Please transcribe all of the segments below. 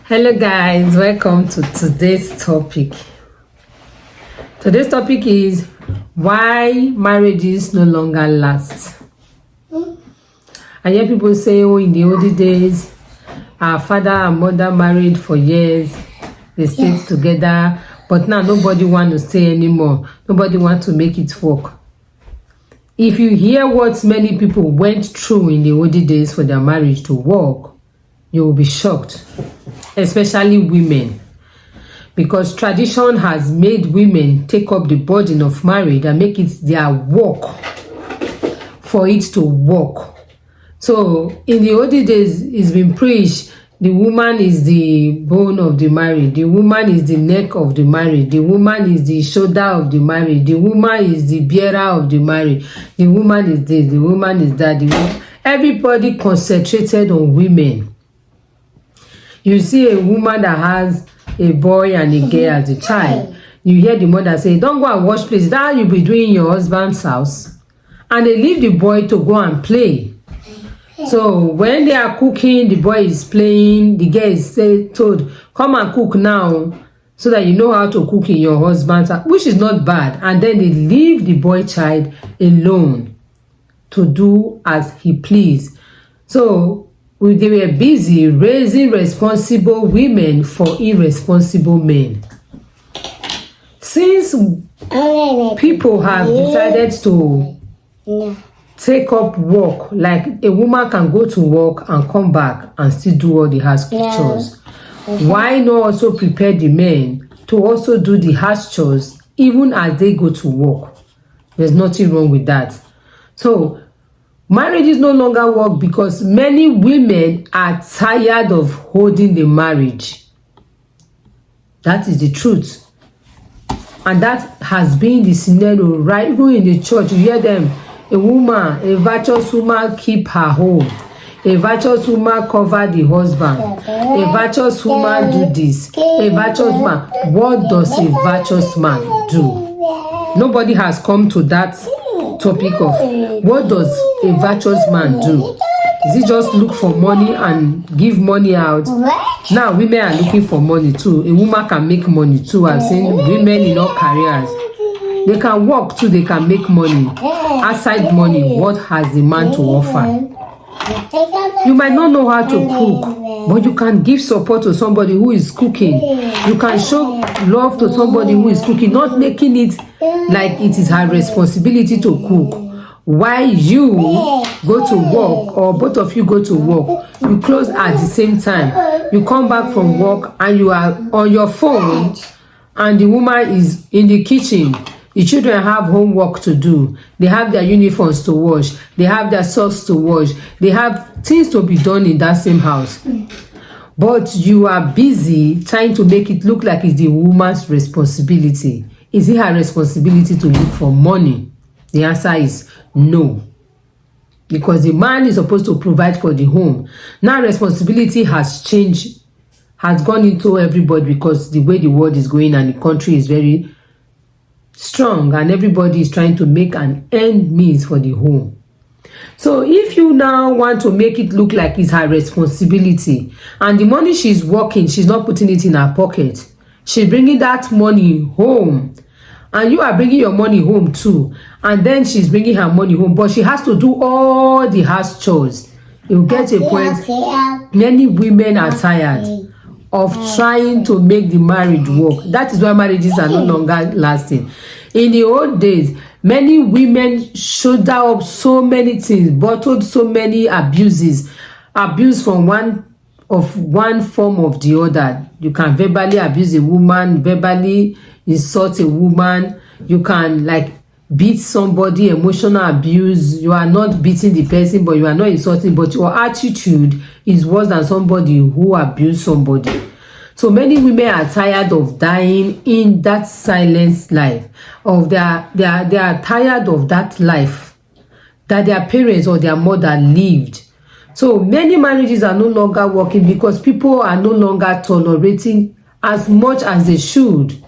Hello guys, welcome to today's topic. Today's topic is why marriages no longer last. I hear people say, oh, in the olden days, our father and mother married for years, they stayed together, but now nobody want to stay anymore. Nobody want to make it work. If you hear what many people went through in the olden days for their marriage to work, you will be shocked, especially women, because tradition has made women take up the burden of marriage and make it their work for it to work. So in the olden days, it's been preached, the woman is the bone of the marriage, the woman is the neck of the marriage, the woman is the shoulder of the marriage, the woman is the bearer of the marriage, the woman is this, the woman is that. Everybody concentrated on women. You see a woman that has a boy and a girl as a child, you hear the mother say, don't go and wash plates, that you be doing in your husband's house. And they leave the boy to go and play. So when they are cooking, the boy is playing, the girl is told, come and cook now, so that you know how to cook in your husband's house, which is not bad. And then they leave the boy child alone to do as he please. So they were busy raising responsible women for irresponsible men. Since people have decided to take up work, like a woman can go to work and come back and still do all the house chores, why not also prepare the men to also do the house chores even as they go to work? There's nothing wrong with that. So marriages no longer work because many women are tired of holding the marriage. That is the truth. And that has been the scenario right even in the church. You hear them, a woman, a virtuous woman keep her home. A virtuous woman cover the husband. A virtuous woman do this. A virtuous man. What does a virtuous man do? Nobody has come to that topic of what does a virtuous man do? Is he just look for money and give money out? Now women are looking for money too. A woman can make money too. I've seen women in all careers. They can work too, they can make money. Outside money, what has the man to offer? You might not know how to cook, but you can give support to somebody who is cooking. You can show love to somebody who is cooking, not making it like it is her responsibility to cook. While you go to work, or both of you go to work, you close at the same time. You come back from work and you are on your phone and the woman is in the kitchen. The children have homework to do. They have their uniforms to wash. They have their socks to wash. They have things to be done in that same house. But you are busy trying to make it look like it's the woman's responsibility. Is it her responsibility to look for money? The answer is no. Because the man is supposed to provide for the home. Now responsibility has changed, has gone into everybody because the way the world is going and the country is very strong and everybody is trying to make an end means for the home. So if you now want to make it look like it's her responsibility and the money she's working, she's not putting it in her pocket, she's bringing that money home and you are bringing your money home too, and then she's bringing her money home, but she has to do all the house chores. You'll get a point. Many women are tired of trying to make the marriage work. That is why marriages are no longer lasting. In the old days, many women shoulder up so many things, bottled so many abuses, abuse from one form of the other. You can verbally abuse a woman, verbally insult a woman. You can like beat somebody, emotional abuse. You are not beating the person, but you are not insulting, but your attitude is worse than somebody who abused somebody. So many women are tired of dying in that silent life. They are tired of that life that their parents or their mother lived. So many marriages are no longer working because people are no longer tolerating as much as they should,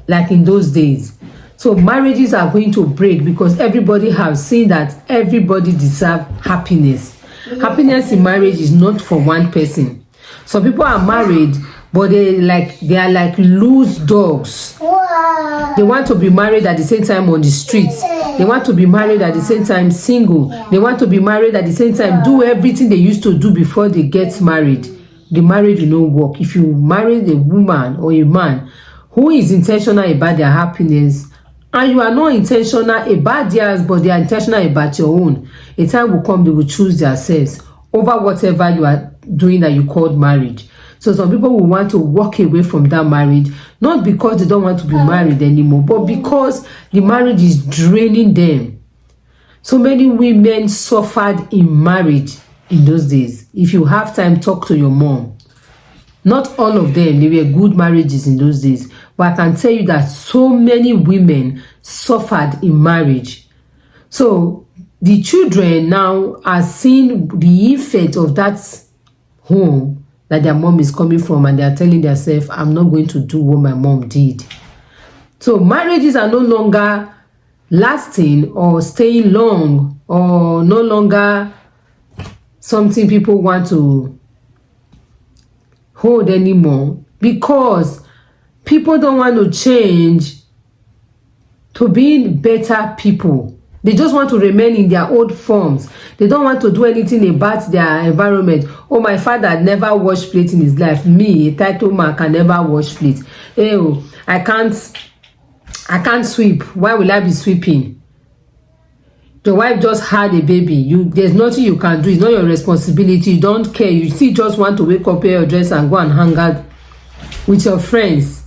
like in those days. So marriages are going to break because everybody has seen that everybody deserves happiness. Happiness in marriage is not for one person. Some people are married but they are like loose dogs. They want to be married at the same time on the streets. They want to be married at the same time single. They want to be married at the same time do everything they used to do before they get married. The marriage will not work. If you marry a woman or a man who is intentional about their happiness, and you are not intentional about theirs, but they are intentional about your own, a time will come they will choose themselves over whatever you are doing that you called marriage. So some people will want to walk away from that marriage, not because they don't want to be married anymore, but because the marriage is draining them. So many women suffered in marriage in those days. If you have time, talk to your mom. Not all of them, they were good marriages in those days. But I can tell you that so many women suffered in marriage. So the children now are seeing the effect of that home that their mom is coming from, and they are telling themselves, I'm not going to do what my mom did. So marriages are no longer lasting or staying long, or no longer something people want to hold anymore, because people don't want to change to being better people. They just want to remain in their old forms. They don't want to do anything about their environment. Oh, my father never washed plate in his life. Me, a title man, can never wash plate. Oh, I can't sweep. Why will I be sweeping? The wife just had a baby. There's nothing you can do. It's not your responsibility. You don't care. You still just want to wake up, wear your dress, and go and hang out with your friends.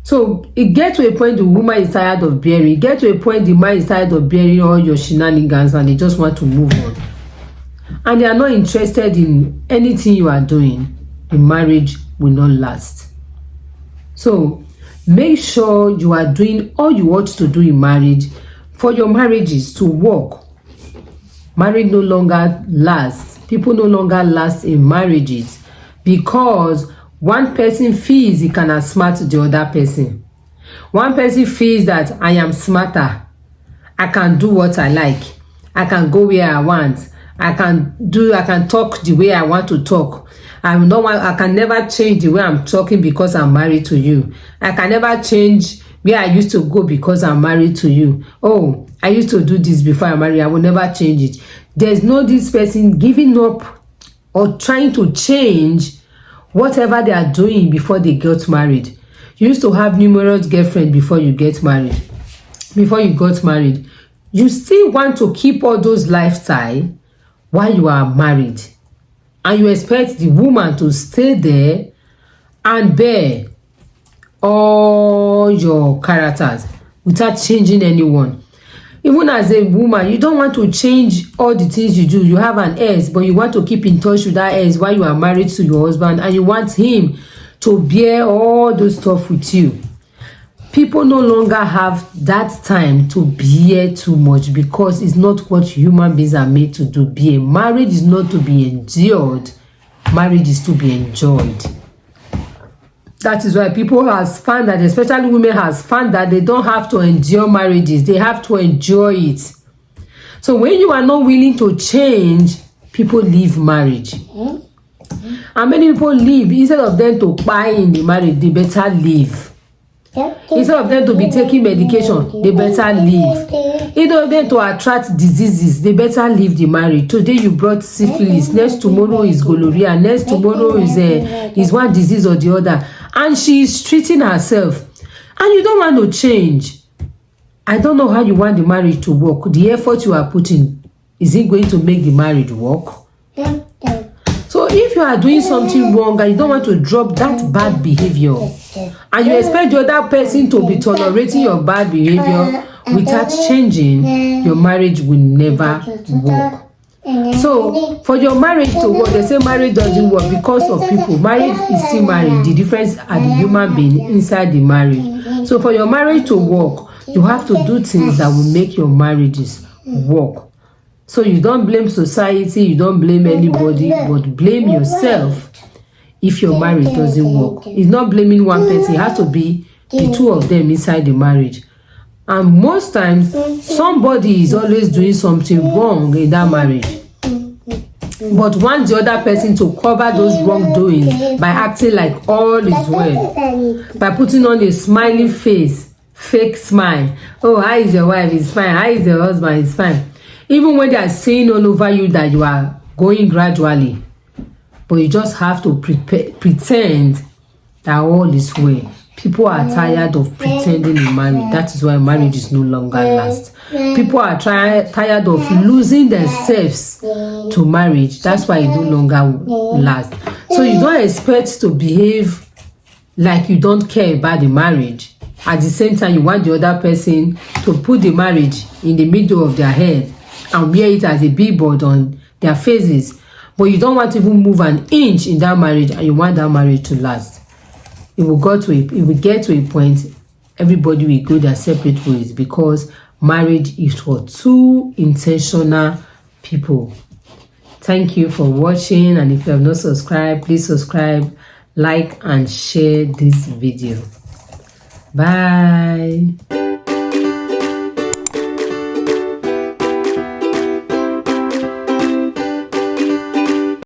So it gets to a point the woman is tired of bearing. It gets to a point the man is tired of bearing all your shenanigans, and they just want to move on. And they are not interested in anything you are doing. The marriage will not last. So make sure you are doing all you ought to do in marriage for your marriages to work. Marriage no longer lasts. People no longer last in marriages because one person feels he can outsmart the other person. One person feels that I am smarter. I can do what I like. I can go where I want. I can talk the way I want to talk. I can never change the way I'm talking because I'm married to you. I can never change where I used to go because I'm married to you. Oh, I used to do this before I married. I will never change it. There's no this person giving up or trying to change whatever they are doing before they got married. You used to have numerous girlfriends before you get married. Before you got married, you still want to keep all those lifestyle while you are married. And you expect the woman to stay there and bear all your characters without changing anyone. Even as a woman, you don't want to change all the things you do. You have an ex, but you want to keep in touch with that ex while you are married to your husband, and you want him to bear all those stuff with you. People no longer have that time to bear too much because it's not what human beings are made to do. Bear. Marriage is not to be endured. Marriage is to be enjoyed. That is why people has found that, especially women has found that they don't have to endure marriages. They have to enjoy it. So when you are not willing to change, people leave marriage. And many people leave. Instead of them to buy in the marriage, they better leave. Instead of them to be taking medication, they better leave. Instead of them to attract diseases, they better leave the marriage. Today you brought syphilis, next tomorrow is gonorrhea, next tomorrow is one disease or the other. And she is treating herself. And you don't want to change. I don't know how you want the marriage to work. The effort you are putting, is it going to make the marriage work? So if you are doing something wrong and you don't want to drop that bad behavior, and you expect the other person to be tolerating your bad behavior without changing, your marriage will never work. So for your marriage to work, they say marriage doesn't work because of people. Marriage is still marriage. The difference are the human being inside the marriage. So for your marriage to work, you have to do things that will make your marriages work. So you don't blame society, you don't blame anybody, but blame yourself if your marriage doesn't work. It's not blaming one person. It has to be the two of them inside the marriage. And most times, somebody is always doing something wrong in that marriage. But want the other person to cover those wrongdoings by acting like all is well, by putting on a smiley face, fake smile. Oh, how is your wife? It's fine. How is your husband? It's fine. Even when they are saying all over you that you are going gradually, but you just have to pretend that all is well. People are tired of pretending in marriage. That is why marriage is no longer last. People are tired of losing themselves to marriage. That's why it no longer lasts. So you don't expect to behave like you don't care about the marriage. At the same time, you want the other person to put the marriage in the middle of their head and wear it as a billboard on their faces. But you don't want to even move an inch in that marriage, and you want that marriage to last. It will get to a point everybody will go their separate ways, because marriage is for two intentional people. Thank you for watching, and if you have not subscribed, please subscribe, like and share this video. Bye.